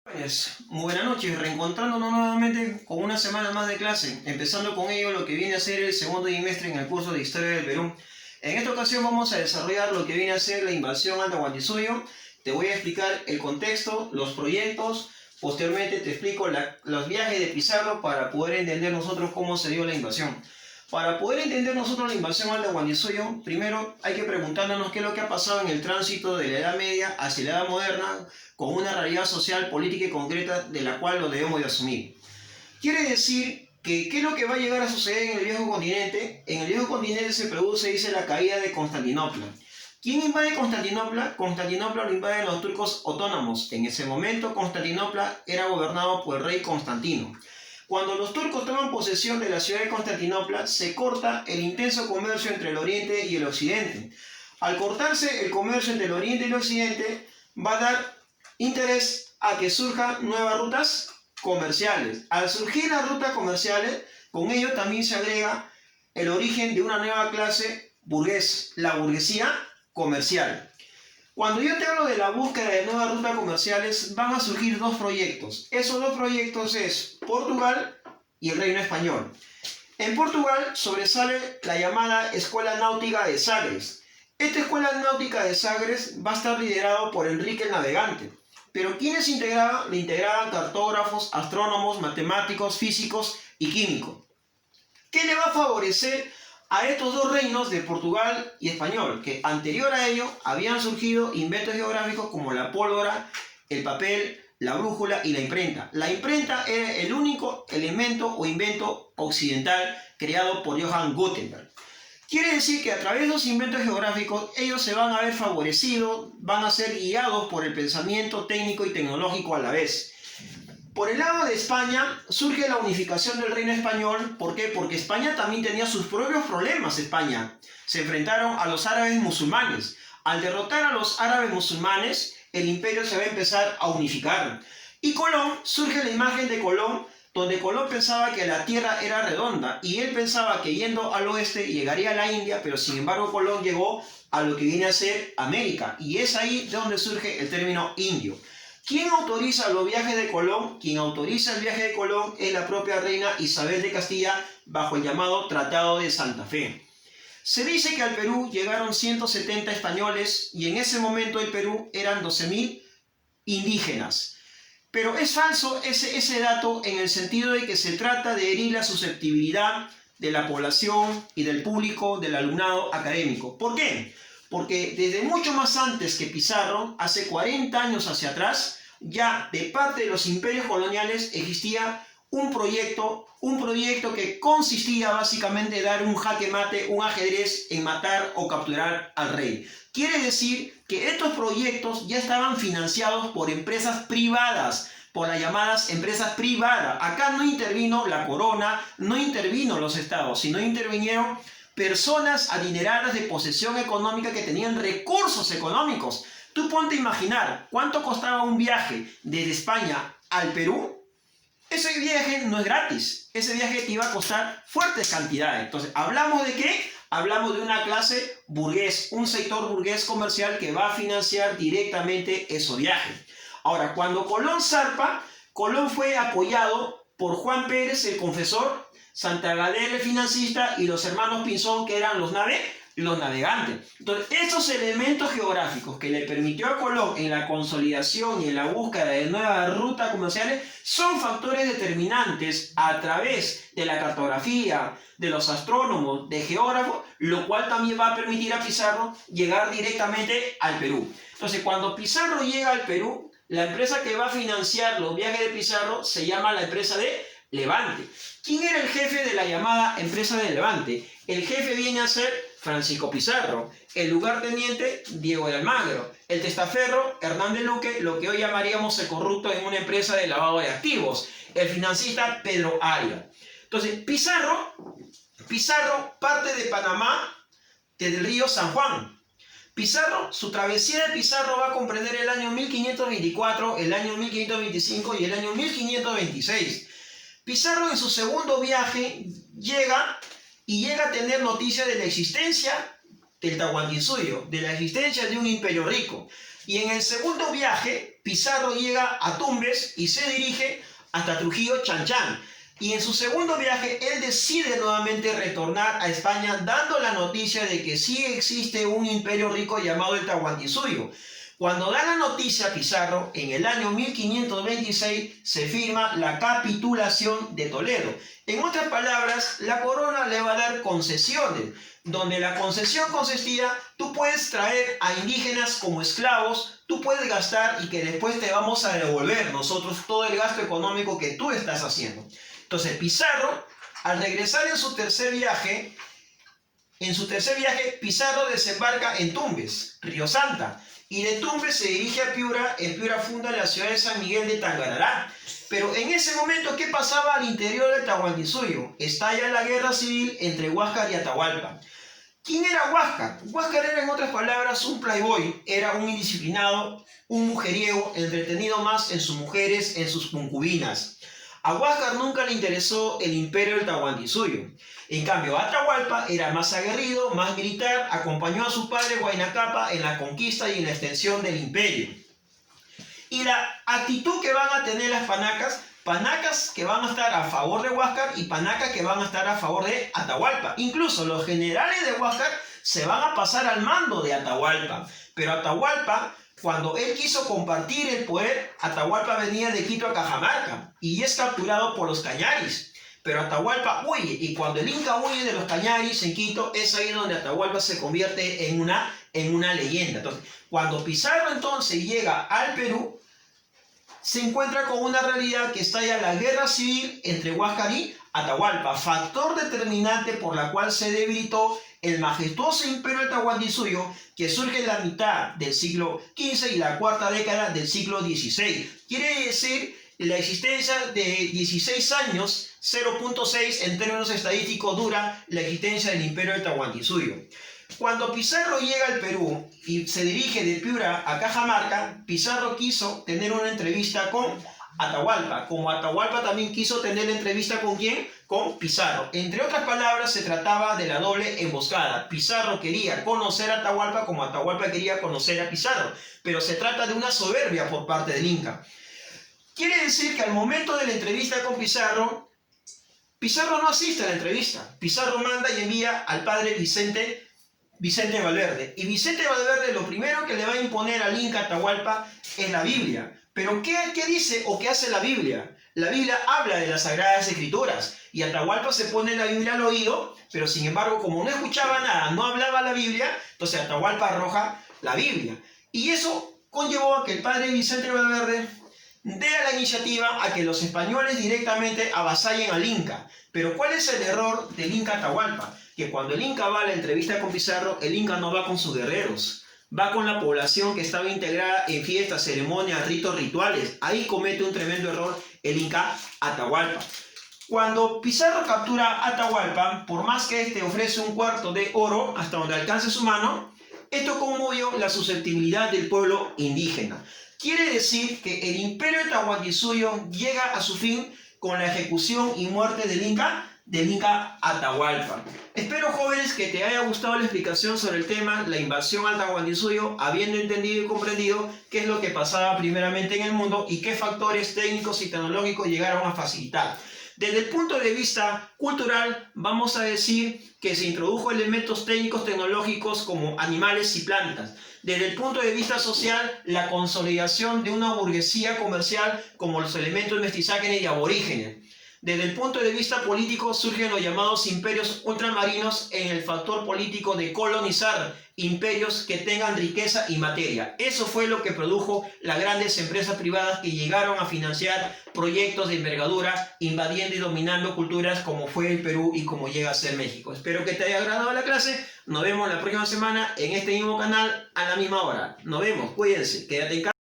Muy buenas noches, reencontrándonos nuevamente con una semana más de clase, empezando con ello lo que viene a ser el segundo trimestre en el curso de Historia del Perú. En esta ocasión vamos a desarrollar lo que viene a ser la invasión al Tahuantinsuyo. Te voy a explicar el contexto, los proyectos, posteriormente te explico los viajes de Pizarro para poder entender nosotros cómo se dio la invasión. Para poder entender nosotros la invasión al Tahuantinsuyo, primero hay que preguntarnos qué es lo que ha pasado en el tránsito de la Edad Media hacia la Edad Moderna, con una realidad social, política y concreta de la cual lo debemos de asumir. Quiere decir que ¿qué es lo que va a llegar a suceder en el viejo continente? En el viejo continente se produce, dice, la caída de Constantinopla. ¿Quién invade Constantinopla? Constantinopla lo invaden los turcos otónomos. En ese momento Constantinopla era gobernado por el rey Constantino. Cuando los turcos toman posesión de la ciudad de Constantinopla, se corta el intenso comercio entre el oriente y el occidente. Al cortarse el comercio entre el oriente y el occidente, va a dar interés a que surjan nuevas rutas comerciales. Al surgir las rutas comerciales, con ello también se agrega el origen de una nueva clase burguesa, la burguesía comercial. Cuando yo te hablo de la búsqueda de nuevas rutas comerciales, van a surgir dos proyectos. Esos dos proyectos es Portugal y el Reino Español. En Portugal sobresale la llamada Escuela Náutica de Sagres. Esta Escuela Náutica de Sagres va a estar liderado por Enrique el Navegante. Pero ¿quiénes integraban? Le integraban cartógrafos, astrónomos, matemáticos, físicos y químicos. ¿Qué le va a favorecer a estos dos reinos de Portugal y Español? Que anterior a ello habían surgido inventos geográficos como la pólvora, el papel, la brújula y la imprenta. La imprenta era el único elemento o invento occidental creado por Johann Gutenberg. Quiere decir que a través de los inventos geográficos ellos se van a ver favorecidos, van a ser guiados por el pensamiento técnico y tecnológico a la vez. Por el lado de España surge la unificación del reino español. ¿Por qué? Porque España también tenía sus propios problemas. España se enfrentaron a los árabes musulmanes. Al derrotar a los árabes musulmanes, el imperio se va a empezar a unificar. Y Colón, surge la imagen de Colón, donde Colón pensaba que la tierra era redonda y él pensaba que yendo al oeste llegaría a la India, pero sin embargo Colón llegó a lo que viene a ser América, y es ahí de donde surge el término indio. ¿Quién autoriza los viajes de Colón? Quien autoriza el viaje de Colón es la propia reina Isabel de Castilla, bajo el llamado Tratado de Santa Fe. Se dice que al Perú llegaron 170 españoles y en ese momento el Perú eran 12.000 indígenas. Pero es falso ese dato, en el sentido de que se trata de herir la susceptibilidad de la población y del público, del alumnado académico. ¿Por qué? Porque desde mucho más antes que Pizarro, hace 40 años hacia atrás, ya de parte de los imperios coloniales existía un proyecto que consistía básicamente en dar un jaque mate, un ajedrez en matar o capturar al rey. Quiere decir que estos proyectos ya estaban financiados por empresas privadas, por las llamadas empresas privadas. Acá no intervino la corona, no intervino los estados, sino intervinieron personas adineradas de posesión económica que tenían recursos económicos. Tú ponte a imaginar cuánto costaba un viaje desde España al Perú. Ese viaje no es gratis, ese viaje te iba a costar fuertes cantidades. Entonces, ¿hablamos de qué? Hablamos de una clase burgués, un sector burgués comercial que va a financiar directamente esos viajes. Ahora, cuando Colón zarpa, Colón fue apoyado por Juan Pérez, el confesor, Santa Gadea, el financista, y los hermanos Pinzón, que eran los navegantes. Entonces, estos elementos geográficos que le permitió a Colón en la consolidación y en la búsqueda de nuevas rutas comerciales son factores determinantes a través de la cartografía, de los astrónomos, de geógrafos, lo cual también va a permitir a Pizarro llegar directamente al Perú. Entonces, cuando Pizarro llega al Perú, la empresa que va a financiar los viajes de Pizarro se llama la empresa de Levante. ¿Quién era el jefe de la llamada empresa de Levante? El jefe viene a ser Francisco Pizarro, el lugarteniente Diego de Almagro, el testaferro Hernán de Luque, lo que hoy llamaríamos el corrupto en una empresa de lavado de activos, el financista Pedro Arias. Entonces, Pizarro parte de Panamá desde el río San Juan. Pizarro, su travesía de Pizarro va a comprender el año 1524, el año 1525 y el año 1526. Pizarro en su segundo viaje llega a tener noticia de la existencia del Tahuantinsuyo, de la existencia de un imperio rico. Y en el segundo viaje Pizarro llega a Tumbes y se dirige hasta Trujillo Chanchán. Y en su segundo viaje, él decide nuevamente retornar a España, dando la noticia de que sí existe un imperio rico llamado el Tahuantinsuyo. Cuando da la noticia Pizarro, en el año 1526 se firma la capitulación de Toledo. En otras palabras, la corona le va a dar concesiones, donde la concesión consistía, tú puedes traer a indígenas como esclavos, tú puedes gastar y que después te vamos a devolver nosotros todo el gasto económico que tú estás haciendo. Entonces Pizarro, al regresar en su tercer viaje, Pizarro desembarca en Tumbes, Río Santa, y de Tumbes se dirige a Piura. En Piura funda la ciudad de San Miguel de Tangarará. Pero en ese momento, ¿qué pasaba al interior del Tahuantinsuyo? Estalla la guerra civil entre Huáscar y Atahualpa. ¿Quién era Huáscar? Huáscar era, en otras palabras, un playboy, era un indisciplinado, un mujeriego, entretenido más en sus mujeres, en sus concubinas. A Huáscar nunca le interesó el imperio del Tahuantinsuyo. En cambio, Atahualpa era más aguerrido, más militar, acompañó a su padre Huayna Cápac en la conquista y en la extensión del imperio. Y la actitud que van a tener las panacas que van a estar a favor de Huáscar y panacas que van a estar a favor de Atahualpa. Incluso los generales de Huáscar se van a pasar al mando de Atahualpa. Pero Atahualpa, cuando él quiso compartir el poder, Atahualpa venía de Quito a Cajamarca y es capturado por los Cañaris. Pero Atahualpa huye, y cuando el Inca huye de los Cañaris en Quito, es ahí donde Atahualpa se convierte en una leyenda. Entonces, cuando Pizarro entonces llega al Perú, se encuentra con una realidad que estalla la guerra civil entre Huáscar y Atahualpa, factor determinante por la cual se debilitó el majestuoso imperio del Tahuantinsuyo, que surge en la mitad del siglo XV y la cuarta década del siglo XVI. Quiere decir la existencia de 16 años, 0.6 en términos estadísticos dura la existencia del imperio del Tahuantinsuyo. Cuando Pizarro llega al Perú y se dirige de Piura a Cajamarca, Pizarro quiso tener una entrevista con Atahualpa, como Atahualpa también quiso tener la entrevista ¿con quién? Con Pizarro. Entre otras palabras, se trataba de la doble emboscada. Pizarro quería conocer a Atahualpa como Atahualpa quería conocer a Pizarro, pero se trata de una soberbia por parte del Inca. Quiere decir que al momento de la entrevista con Pizarro, Pizarro no asiste a la entrevista. Pizarro manda y envía al padre Vicente Valverde. Y Vicente Valverde lo primero que le va a imponer al Inca Atahualpa es la Biblia. Pero ¿qué dice o qué hace la Biblia? La Biblia habla de las Sagradas Escrituras. Y Atahualpa se pone la Biblia al oído, pero sin embargo, como no escuchaba nada, no hablaba la Biblia, entonces Atahualpa arroja la Biblia. Y eso conllevó a que el padre Vicente Valverde dé la iniciativa a que los españoles directamente avasallen al Inca. Pero ¿cuál es el error del Inca Atahualpa? Que cuando el Inca va a la entrevista con Pizarro, el Inca no va con sus guerreros, va con la población que estaba integrada en fiestas, ceremonias, ritos, rituales. Ahí comete un tremendo error el Inca Atahualpa. Cuando Pizarro captura a Atahualpa, por más que este ofrece un cuarto de oro hasta donde alcance su mano, esto conmovió la susceptibilidad del pueblo indígena. Quiere decir que el imperio de Tahuantinsuyo llega a su fin con la ejecución y muerte del Inca Atahualpa. Espero, jóvenes, que te haya gustado la explicación sobre el tema, la invasión al Tahuantinsuyo, habiendo entendido y comprendido qué es lo que pasaba primeramente en el mundo y qué factores técnicos y tecnológicos llegaron a facilitar. Desde el punto de vista cultural, vamos a decir que se introdujo elementos técnicos tecnológicos como animales y plantas. Desde el punto de vista social, la consolidación de una burguesía comercial como los elementos mestizágenes y aborígenes. Desde el punto de vista político surgen los llamados imperios ultramarinos en el factor político de colonizar imperios que tengan riqueza y materia. Eso fue lo que produjo las grandes empresas privadas que llegaron a financiar proyectos de envergadura, invadiendo y dominando culturas como fue el Perú y como llega a ser México. Espero que te haya agradado la clase. Nos vemos la próxima semana en este mismo canal a la misma hora. Nos vemos, cuídense, quédate en casa.